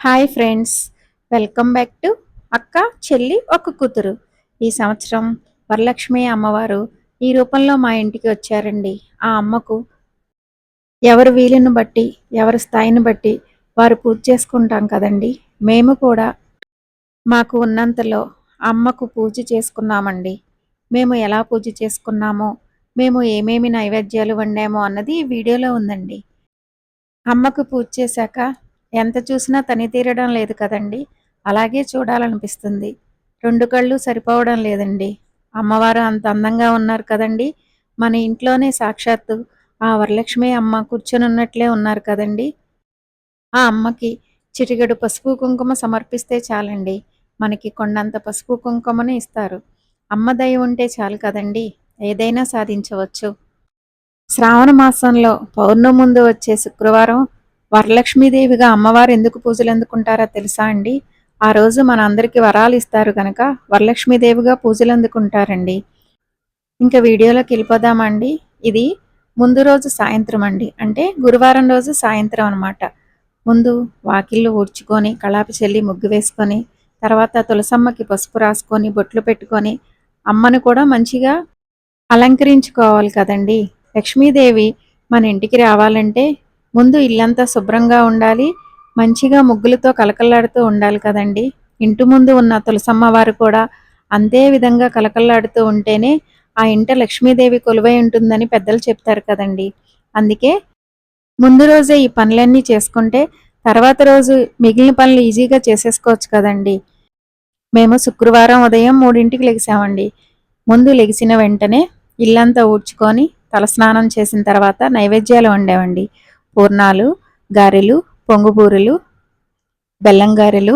Hi friends, welcome back to అక్క చెల్లి ఒక కూతురు. ఈ సంవత్సరం వరలక్ష్మి అమ్మవారు ఈ రూపంలో మా ఇంటికి వచ్చారండి. ఆ అమ్మకు ఎవరు వీలుని బట్టి, ఎవరి స్థాయిని బట్టి వారు పూజ చేసుకుంటాం కదండి. మేము కూడా మాకు ఉన్నంతలో అమ్మకు పూజ చేసుకున్నామండి. మేము ఎలా పూజ చేసుకున్నామో, మేము ఏమేమి నైవేద్యాలు వండామో అన్నది ఈ వీడియోలో ఉందండి. అమ్మకు పూజ చేశాక ఎంత చూసినా తనితీరడం లేదు కదండి. అలాగే చూడాలనిపిస్తుంది. రెండు కళ్ళు సరిపోవడం లేదండి. అమ్మవారు అంత అందంగా ఉన్నారు కదండి. మన ఇంట్లోనే సాక్షాత్తు ఆ వరలక్ష్మి అమ్మ కూర్చొనున్నట్లే ఉన్నారు కదండి. ఆ అమ్మకి చిటికెడు పసుపు కుంకుమ సమర్పిస్తే చాలండి. మనకి కొండంత పసుపు కుంకుమని ఇస్తారు. అమ్మ దయ ఉంటే చాలు కదండి, ఏదైనా సాధించవచ్చు. శ్రావణ మాసంలో పౌర్ణమి ముందు వచ్చే శుక్రవారం వరలక్ష్మీదేవిగా అమ్మవారు ఎందుకు పూజలు అందుకుంటారో తెలుసా అండి? ఆ రోజు మన అందరికీ వరాలు ఇస్తారు కనుక వరలక్ష్మీదేవిగా పూజలు అందుకుంటారండి. ఇంకా వీడియోలోకి వెళ్ళిపోదామండి. ఇది ముందు రోజు సాయంత్రం అండి, అంటే గురువారం రోజు సాయంత్రం అనమాట. ముందు వాకిళ్ళు ఊడ్చుకొని, కళాపి చల్లి ముగ్గు వేసుకొని, తర్వాత తులసమ్మకి పసుపు రాసుకొని బొట్లు పెట్టుకొని అమ్మను కూడా మంచిగా అలంకరించుకోవాలి కదండి. లక్ష్మీదేవి మన ఇంటికి రావాలంటే ముందు ఇల్లంతా శుభ్రంగా ఉండాలి, మంచిగా ముగ్గులతో కలకల్లాడుతూ ఉండాలి కదండి. ఇంటి ముందు ఉన్న తులసమ్మ వారు కూడా అంతే విధంగా కలకల్లాడుతూ ఉంటేనే ఆ ఇంట లక్ష్మీదేవి కొలువై ఉంటుందని పెద్దలు చెప్తారు కదండి. అందుకే ముందు రోజే ఈ పనులన్నీ చేసుకుంటే తర్వాత రోజు మిగిలిన పనులు ఈజీగా చేసేసుకోవచ్చు కదండి. మేము శుక్రవారం ఉదయం 3ంటికి లెగిసామండి. ముందు లెగిసిన వెంటనే ఇల్లంతా ఊడ్చుకొని తలస్నానం చేసిన తర్వాత నైవేద్యాలు వండామండి. పూర్ణాలు, గారెలు, పొంగుబూరెలు, బెల్లం గారెలు,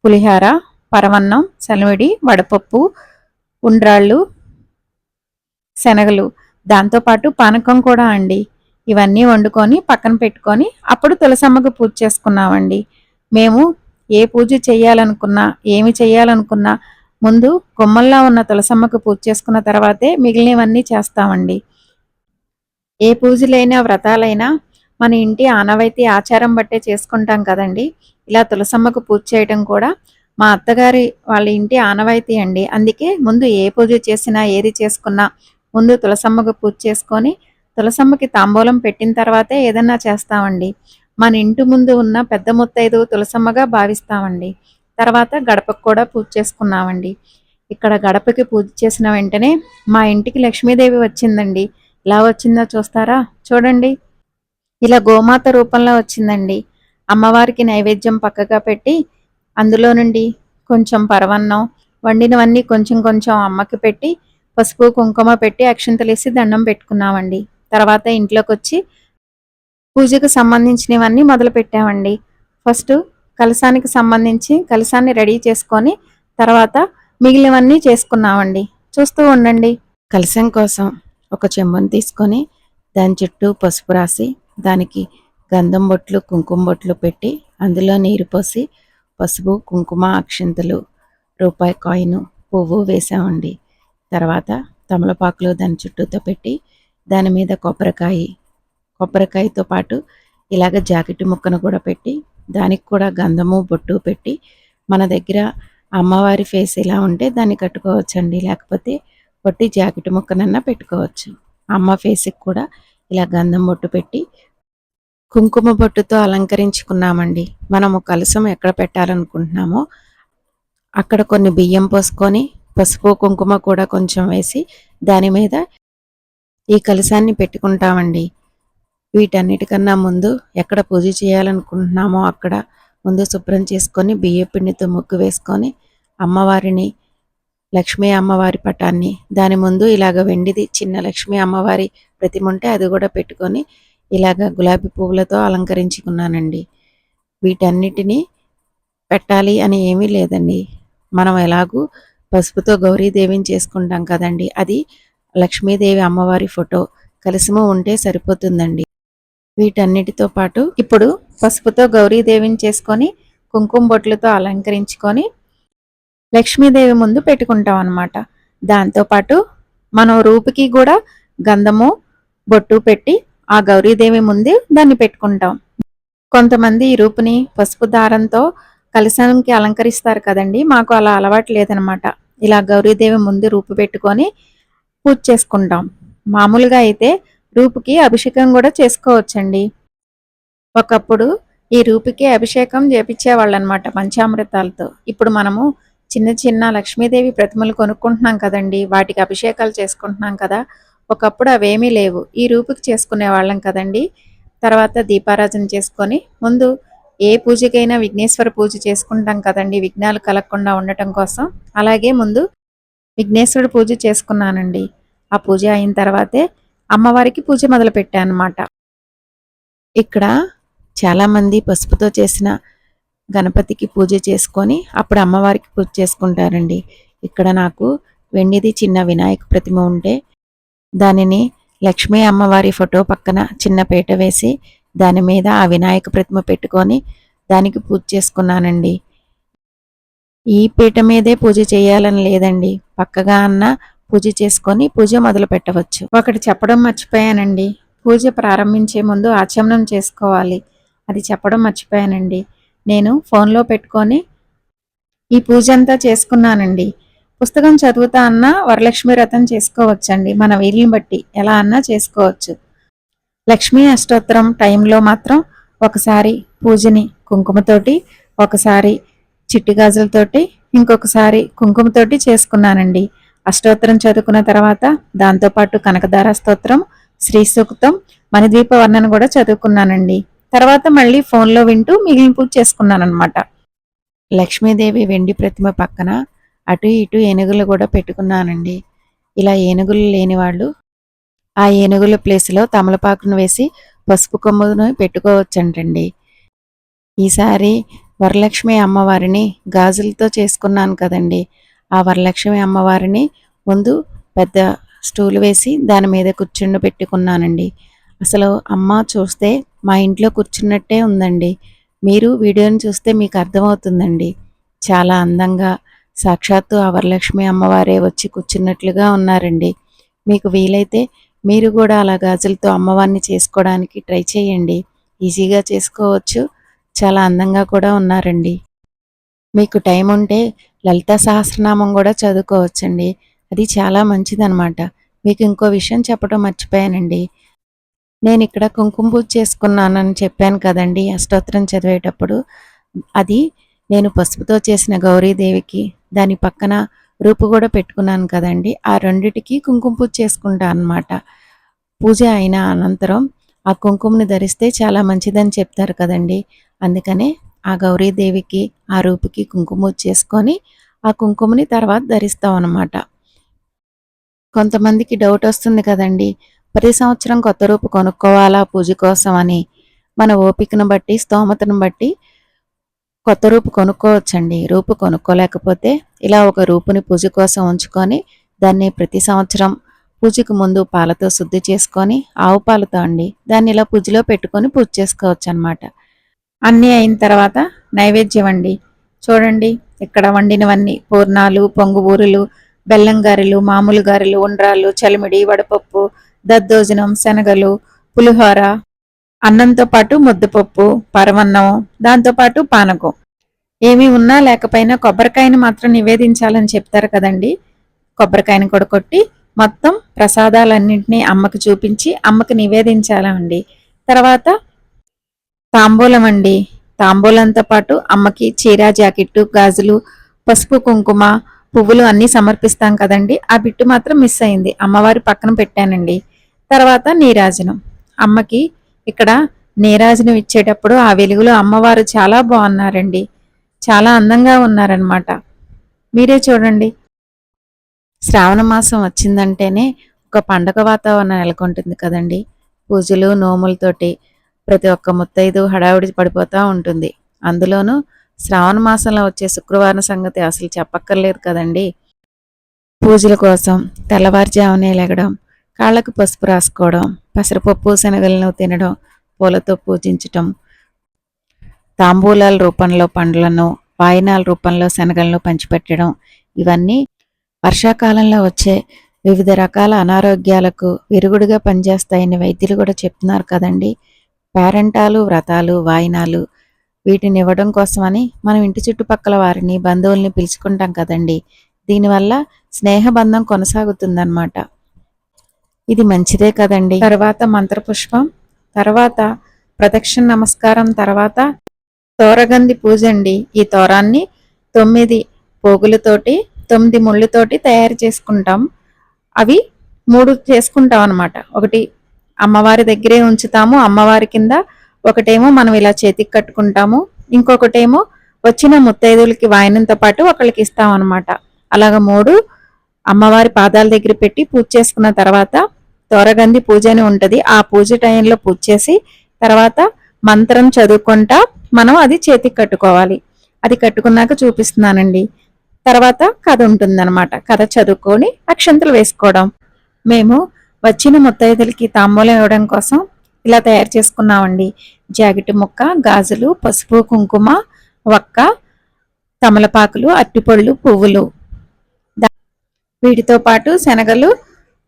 పులిహార, పరమన్నం, సలివిడి, వడపప్పు, ఉండ్రాళ్ళు, శనగలు, దాంతోపాటు పానకం కూడా అండి. ఇవన్నీ వండుకొని పక్కన పెట్టుకొని అప్పుడు తులసమ్మకు పూజ చేసుకున్నామండి. మేము ఏ పూజ చేయాలనుకున్నా, ఏమి చేయాలనుకున్నా ముందు గుమ్మల్లా ఉన్న తులసమ్మకు పూజ చేసుకున్న తర్వాతే మిగిలినవన్నీ చేస్తామండి. ఏ పూజలైనా వ్రతాలైనా మన ఇంటి ఆనవాయితీ ఆచారం బట్టే చేసుకుంటాం కదండి. ఇలా తులసమ్మకు పూజ చేయడం కూడా మా అత్తగారి వాళ్ళ ఇంటి ఆనవాయితీ అండి. అందుకే ముందు ఏ పూజ చేసినా, ఏది చేసుకున్నా ముందు తులసమ్మకు పూజ చేసుకొని తులసమ్మకి తాంబూలం పెట్టిన తర్వాతే ఏదన్నా చేస్తామండి. మన ఇంటి ముందు ఉన్న పెద్ద ముత్తైదు తులసమ్మగా భావిస్తామండి. తర్వాత గడపకు కూడా పూజ చేసుకున్నామండి. ఇక్కడ గడపకి పూజ చేసిన వెంటనే మా ఇంటికి లక్ష్మీదేవి వచ్చిందండి. ఎలా వచ్చిందో చూస్తారా? చూడండి, ఇలా గోమాత రూపంలో వచ్చిందండి. అమ్మవారికి నైవేద్యం పక్కగా పెట్టి అందులో నుండి కొంచెం పరవన్నం వండినవన్నీ కొంచెం కొంచెం అమ్మకి పెట్టి పసుపు కుంకుమ పెట్టి అక్షింతలేసి దండం పెట్టుకున్నామండి. తర్వాత ఇంట్లోకి వచ్చి పూజకు సంబంధించినవన్నీ మొదలు పెట్టామండి. ఫస్ట్ కలశానికి సంబంధించి కలశాన్ని రెడీ చేసుకొని తర్వాత మిగిలినవన్నీ చేసుకున్నామండి. చూస్తూ ఉండండి. కలశం కోసం ఒక చెంబును తీసుకొని దాని చుట్టూ పసుపు రాసి దానికి గంధం బొట్లు, కుంకుమ బొట్లు పెట్టి అందులో నీరు పోసి పసుపు, కుంకుమ, అక్షింతలు, రూపాయి కాయిను, పువ్వు వేసామండి. తర్వాత తమలపాకులు దాని చుట్టూతో పెట్టి దాని మీద కొబ్బరికాయతో పాటు ఇలాగ జాకెట్ ముక్కను కూడా పెట్టి దానికి కూడా గంధము బొట్టు పెట్టి మన దగ్గర అమ్మవారి ఫేస్ ఇలా ఉంటే దాన్ని కట్టుకోవచ్చండి. లేకపోతే పొట్టి జాకెట్ ముక్కనన్నా పెట్టుకోవచ్చు. అమ్మ ఫేస్కి కూడా ఇలా గంధం బొట్టు పెట్టి కుంకుమ బొట్టుతో అలంకరించుకున్నామండి. మనము కలశం ఎక్కడ పెట్టాలనుకుంటున్నామో అక్కడ కొన్ని బియ్యం పోసుకొని పసుపు కుంకుమ కూడా కొంచెం వేసి దాని మీద ఈ కలశాన్ని పెట్టుకుంటామండి. వీటన్నిటికన్నా ముందు ఎక్కడ పూజ చేయాలనుకుంటున్నామో అక్కడ ముందు శుభ్రం చేసుకొని బియ్యం పిండితో ముగ్గు వేసుకొని అమ్మవారిని, లక్ష్మీ అమ్మవారి పటాన్ని దాని ముందు ఇలాగ వెండిది చిన్న లక్ష్మీ అమ్మవారి ప్రతిమ ఉంటే అది కూడా పెట్టుకొని ఇలాగ గులాబీ పువ్వులతో అలంకరించుకున్నానండి. వీటన్నిటినీ పెట్టాలి అని ఏమీ లేదండి. మనం ఎలాగూ పసుపుతో గౌరీదేవిని చేసుకుంటాం కదండి, అది లక్ష్మీదేవి అమ్మవారి ఫోటో కలశము ఉంటే సరిపోతుందండి. వీటన్నిటితో పాటు ఇప్పుడు పసుపుతో గౌరీదేవిని చేసుకొని కుంకుమ బొట్లతో అలంకరించుకొని లక్ష్మీదేవి ముందు పెట్టుకుంటాం అన్నమాట. దాంతోపాటు మనం రూపుకి కూడా గంధము బొట్టు పెట్టి ఆ గౌరీదేవి ముందు దాన్ని పెట్టుకుంటాం. కొంతమంది ఈ రూపుని పసుపు దారంతో కలశానికి అలంకరిస్తారు కదండి. మాకు అలా అలవాటు లేదనమాట. ఇలా గౌరీదేవి ముందు రూపు పెట్టుకొని పూజ చేసుకుంటాం. మామూలుగా అయితే రూపుకి అభిషేకం కూడా చేసుకోవచ్చండి. ఒకప్పుడు ఈ రూపుకి అభిషేకం చేపిచ్చేవాళ్ళనమాట పంచామృతాలతో. ఇప్పుడు మనము చిన్న చిన్న లక్ష్మీదేవి ప్రతిమలు కొనుక్కుంటున్నాం కదండి. వాటికి అభిషేకాలు చేసుకుంటున్నాం కదా. ఒకప్పుడు అవేమీ లేవు. ఈ రూపుకి చేసుకునే వాళ్ళం కదండి. తర్వాత దీపారాధన చేసుకొని ముందు ఏ పూజకైనా విఘ్నేశ్వర పూజ చేసుకుంటాం కదండి, విఘ్నాలు కలగకుండా ఉండటం కోసం. అలాగే ముందు విఘ్నేశ్వరుడు పూజ చేసుకున్నానండి. ఆ పూజ అయిన తర్వాతే అమ్మవారికి పూజ మొదలు పెట్టాను అన్నమాట. ఇక్కడ చాలామంది పసుపుతో చేసిన గణపతికి పూజ చేసుకొని అప్పుడు అమ్మవారికి పూజ చేసుకుంటారండి. ఇక్కడ నాకు వెండిది చిన్న వినాయక ప్రతిమ ఉంటే దానిని లక్ష్మీ అమ్మవారి ఫోటో పక్కన చిన్న పీట వేసి దాని మీద ఆ వినాయక ప్రతిమ పెట్టుకొని దానికి పూజ చేసుకున్నానండి. ఈ పీట మీదే పూజ చేయాలని లేదండి, పక్కగా అన్న పూజ చేసుకొని పూజ మొదలు పెట్టవచ్చు. ఒకటి చెప్పడం మర్చిపోయానండి. పూజ ప్రారంభించే ముందు ఆచమనం చేసుకోవాలి. అది చెప్పడం మర్చిపోయానండి. నేను ఫోన్లో పెట్టుకొని ఈ పూజ అంతా చేసుకున్నానండి. పుస్తకం చదువుతా అన్నా వరలక్ష్మి వ్రతం చేసుకోవచ్చండి. మన వీలుని బట్టి ఎలా అన్నా చేసుకోవచ్చు. లక్ష్మీ అష్టోత్తరం టైంలో మాత్రం ఒకసారి పూజని కుంకుమతోటి, ఒకసారి చిట్టి గాజులతోటి, ఇంకొకసారి కుంకుమతోటి చేసుకున్నానండి. అష్టోత్తరం చదువుకున్న తర్వాత దాంతోపాటు కనకదార స్తోత్రం, శ్రీ సూక్తం, మణిద్వీప వర్ణన కూడా చదువుకున్నానండి. తర్వాత మళ్ళీ ఫోన్లో వింటూ మిగిలిన పూజ చేసుకున్నానమాట. లక్ష్మీదేవి వెండి ప్రతిమ పక్కన అటు ఇటు ఏనుగులు కూడా పెట్టుకున్నానండి. ఇలా ఏనుగులు లేని వాళ్ళు ఆ ఏనుగుల ప్లేస్లో తమలపాకును వేసి పసుపు కొమ్మును పెట్టుకోవచ్చంటండి. ఈసారి వరలక్ష్మి అమ్మవారిని గాజులతో చేసుకున్నాను కదండి. ఆ వరలక్ష్మి అమ్మవారిని ముందు పెద్ద స్టూల్ వేసి దాని మీద కూర్చుండి పెట్టుకున్నానండి. అసలు అమ్మ చూస్తే మా ఇంట్లో కూర్చున్నట్టే ఉందండి. మీరు వీడియోని చూస్తే మీకు అర్థమవుతుందండి. చాలా అందంగా సాక్షాత్తు ఆ వరలక్ష్మి అమ్మవారే వచ్చి కూర్చున్నట్లుగా ఉన్నారండి. మీకు వీలైతే మీరు కూడా అలా గాజులతో అమ్మవారిని చేసుకోవడానికి ట్రై చేయండి. ఈజీగా చేసుకోవచ్చు. చాలా అందంగా కూడా ఉన్నారండి. మీకు టైం ఉంటే లలితా సహస్రనామం కూడా చదువుకోవచ్చండి. అది చాలా మంచిదనమాట. మీకు ఇంకో విషయం చెప్పడం మర్చిపోయానండి. నేను ఇక్కడ కుంకుమ పూజ చేసుకున్నానని చెప్పాను కదండి అష్టోత్తరం చదివేటప్పుడు. అది నేను పసుపుతో చేసిన గౌరీదేవికి దాని పక్కన రూపు కూడా పెట్టుకున్నాను కదండి. ఆ రెండిటికి కుంకుమ పూజ చేసుకుంటా అన్నమాట. పూజ అయిన అనంతరం ఆ కుంకుమని ధరిస్తే చాలా మంచిదని చెప్తారు కదండి. అందుకనే ఆ గౌరీదేవికి ఆ రూపుకి కుంకుమ పూజ చేసుకొని ఆ కుంకుమని తర్వాత ధరిస్తాం అన్నమాట. కొంతమందికి డౌట్ వస్తుంది కదండి, ప్రతి సంవత్సరం కొత్త రూపు కొనుక్కోవాలా పూజ కోసం అని. మన ఓపికను బట్టి స్తోమతను బట్టి కొత్త రూపు కొనుక్కోవచ్చండి. రూపు కొనుక్కోలేకపోతే ఇలా ఒక రూపుని పూజ కోసం ఉంచుకొని దాన్ని ప్రతి సంవత్సరం పూజకు ముందు పాలతో శుద్ధి చేసుకొని ఆవు పాలతో అండి దాన్ని ఇలా పూజలో పెట్టుకొని పూజ చేసుకోవచ్చు అనమాట. అన్నీ అయిన తర్వాత నైవేద్యం అండి. చూడండి ఇక్కడ వండినవన్నీ పూర్ణాలు, పొంగు ఊరులు, బెల్లం గారెలు, మామూలు గారెలు, ఉండ్రాళ్ళు, చలిమిడి, వడపప్పు, దద్దోజనం, శనగలు, పులిహోర, అన్నంతో పాటు ముద్దపప్పు, పరమన్నం, దాంతోపాటు పానకం. ఏమీ ఉన్నా లేకపోయినా కొబ్బరికాయని మాత్రం నివేదించాలని చెప్తారు కదండి. కొబ్బరికాయని కూడా కొట్టి మొత్తం ప్రసాదాలన్నింటినీ అమ్మకి చూపించి అమ్మకి నివేదించాలండి. తర్వాత తాంబూలం అండి. తాంబూలంతో పాటు అమ్మకి చీర, జాకెట్టు, గాజులు, పసుపు, కుంకుమ, పువ్వులు అన్నీ సమర్పిస్తాం కదండి. ఆ బిట్టు మాత్రం మిస్ అయింది. అమ్మవారి పక్కన పెట్టానండి. తర్వాత నీరాజనం. అమ్మకి ఇక్కడ నీరాజనం ఇచ్చేటప్పుడు ఆ వెలుగులో అమ్మవారు చాలా బాగున్నారండి. చాలా అందంగా ఉన్నారనమాట. మీరే చూడండి. శ్రావణ మాసం వచ్చిందంటేనే ఒక పండగ వాతావరణం నెలకొంటుంది కదండి. పూజలు నోములతోటి ప్రతి ఒక్క ముత్తైదు హడావుడి పడిపోతూ ఉంటుంది. అందులోనూ శ్రావణ మాసంలో వచ్చే శుక్రవారం సంగతి అసలు చెప్పక్కర్లేదు కదండి. పూజల కోసం తెల్లవారుజామునే లెగడం, కాళ్ళకు పసుపు రాసుకోవడం, పెసరపప్పు శనగలను తినడం, పూలతో పూజించటం, తాంబూలాల రూపంలో పండ్లను, వాయినాల రూపంలో శనగలను పంచిపెట్టడం, ఇవన్నీ వర్షాకాలంలో వచ్చే వివిధ రకాల అనారోగ్యాలకు విరుగుడుగా పనిచేస్తాయని వైద్యులు కూడా చెప్తున్నారు కదండి. పేరంటాలు, వ్రతాలు, వాయినాలు వీటిని ఇవ్వడం కోసమని మనం ఇంటి చుట్టుపక్కల వారిని, బంధువుల్ని పిలుచుకుంటాం కదండి. దీనివల్ల స్నేహబంధం కొనసాగుతుందన్నమాట. ఇది మంచిదే కదండి. తర్వాత మంత్రపుష్పం, తర్వాత ప్రదక్షిణ నమస్కారం, తర్వాత తోరగంది పూజ అండి. ఈ తోరాన్ని 9 పోగులతోటి 9 ముళ్ళతోటి తయారు చేసుకుంటాం. అవి 3 చేసుకుంటాం అనమాట. ఒకటి అమ్మవారి దగ్గరే ఉంచుతాము, అమ్మవారి కింద. ఒకటేమో మనం ఇలా చేతికి కట్టుకుంటాము, ఇంకొకటేమో వచ్చిన ముత్తైదులకి వాయనంతో పాటు ఒకళ్ళకి ఇస్తాం అనమాట. అలాగ 3 అమ్మవారి పాదాల దగ్గర పెట్టి పూజ చేసుకున్న తర్వాత తోరగంది పూజ అని ఉంటుంది. ఆ పూజ టైంలో పూజ చేసి తర్వాత మంత్రం చదువుకుంటా మనం అది చేతికి కట్టుకోవాలి. అది కట్టుకున్నాక చూపిస్తున్నానండి. తర్వాత కథ ఉంటుందన్నమాట. కథ చదువుకొని అక్షంతలు వేసుకోవడం. మేము వచ్చిన ముత్తైదులకి తాంబూలం ఇవ్వడం కోసం ఇలా తయారు చేసుకున్నామండి. జాకెట్ ముక్క, గాజులు, పసుపు, కుంకుమ, వక్క, తమలపాకులు, అట్టిపళ్ళు, పువ్వులు, వీటితో పాటు శనగలు,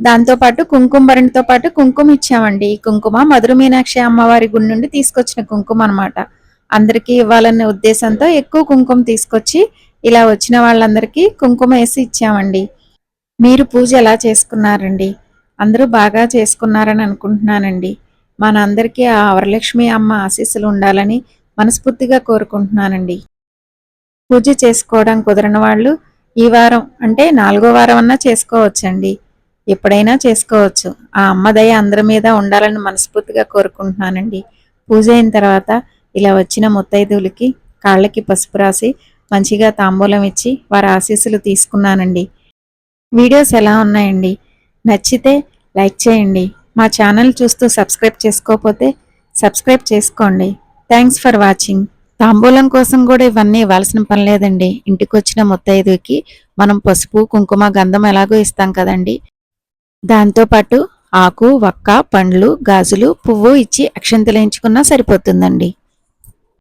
దాంతోపాటు కుంకుమ భరణితో పాటు కుంకుమ ఇచ్చామండి. ఈ కుంకుమ మధుర మీనాక్షి అమ్మవారి గుడి నుండి తీసుకొచ్చిన కుంకుమ అనమాట. అందరికీ ఇవ్వాలనే ఉద్దేశంతో ఎక్కువ కుంకుమ తీసుకొచ్చి ఇలా వచ్చిన వాళ్ళందరికీ కుంకుమ వేసి ఇచ్చామండి. మీరు పూజ ఎలా చేసుకున్నారండి? అందరూ బాగా చేసుకున్నారని అనుకుంటున్నానండి. మనందరికీ ఆ వరలక్ష్మి అమ్మ ఆశీస్సులు ఉండాలని మనస్ఫూర్తిగా కోరుకుంటున్నానండి. పూజ చేసుకోవడం కుదరని వాళ్ళు ఈ వారం అంటే 4వ వారం అన్నా చేసుకోవచ్చండి. ఎప్పుడైనా చేసుకోవచ్చు. ఆ అమ్మ దయ అందరి మీద ఉండాలని మనస్ఫూర్తిగా కోరుకుంటున్నానండి. పూజ అయిన తర్వాత ఇలా వచ్చిన ముత్తైదువులకి కాళ్ళకి పసుపు రాసి మంచిగా తాంబూలం ఇచ్చి వారి ఆశీస్సులు తీసుకున్నానండి. వీడియోస్ ఎలా ఉన్నాయండి? నచ్చితే లైక్ చేయండి. మా ఛానల్ చూస్తూ సబ్స్క్రైబ్ చేసుకోకపోతే సబ్స్క్రైబ్ చేసుకోండి. Thanks for watching. తాంబూలం కోసం కూడా ఇవన్నీ ఇవ్వాల్సిన పని లేదండి. ఇంటికి వచ్చిన ముత్తైదుకి మనం పసుపు, కుంకుమ, గంధం ఎలాగో ఇస్తాం కదండి. దాంతోపాటు ఆకు, వక్క, పండ్లు, గాజులు, పువ్వు ఇచ్చి అక్షంతలేయించుకున్నా సరిపోతుందండి.